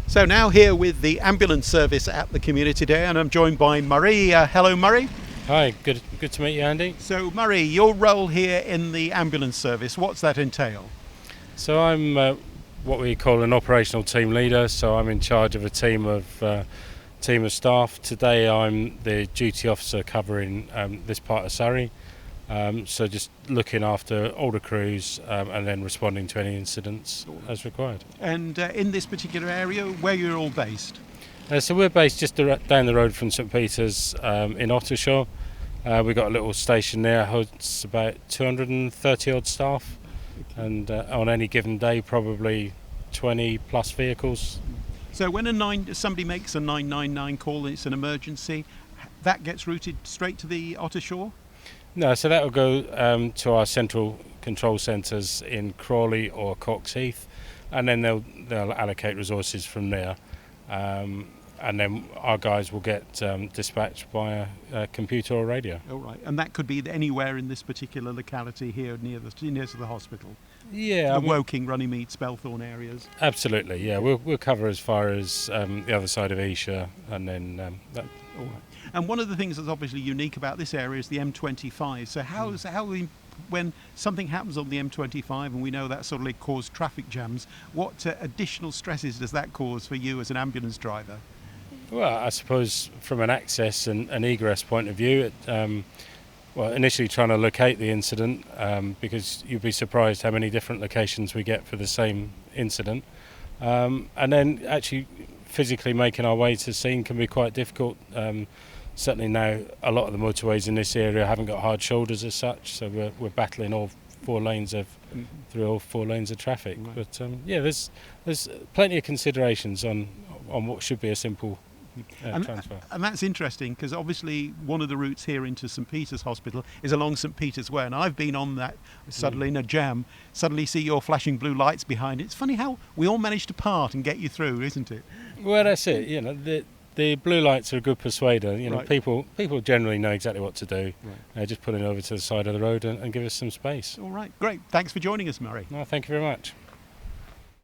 So now here with the ambulance service at the Community Day, and I'm joined by Murray. Hello, Murray. Hi, good to meet you, Andy. So Murray, your role here in the ambulance service, what's that entail? So I'm what we call an operational team leader. So I'm in charge of a team of staff. Today I'm the duty officer covering this part of Surrey. So just looking after all the crews and then responding to any incidents as required. And in this particular area, where you're all based? So we're based just down the road from St Peter's in Ottershaw. We've got a little station there, holds about 230 odd staff, and on any given day probably 20 plus vehicles. So when somebody makes a 999 call and it's an emergency, that gets routed straight to the Ottershaw? No, so that will go to our central control centres in Crawley or Coxheath, and then they'll allocate resources from there. And then our guys will get dispatched by a computer or radio. Oh, right. And that could be anywhere in this particular locality here near to the hospital? Yeah. The Woking, Runnymede, Spelthorne areas? Absolutely, yeah. We'll cover as far as the other side of Esher, and then that. All right. And one of the things that's obviously unique about this area is the M25. So when something happens on the M25, and we know that sort of cause traffic jams, what additional stresses does that cause for you as an ambulance driver? Well, I suppose from an access and egress point of view, initially trying to locate the incident, because you'd be surprised how many different locations we get for the same incident, and then actually physically making our way to the scene can be quite difficult. Certainly now a lot of the motorways in this area haven't got hard shoulders as such, so we're battling through all four lanes of traffic. Right. But there's plenty of considerations on what should be a simple transfer. And that's interesting, because obviously one of the routes here into St Peter's Hospital is along St Peter's Way, and I've been on that suddenly in a jam, suddenly see your flashing blue lights behind it. It's funny how we all manage to part and get you through, isn't it? Well, that's it. The blue lights are a good persuader. Right. People generally know exactly what to do. Right. Just pulling over to the side of the road and give us some space. All right, great. Thanks for joining us, Murray. No, thank you very much.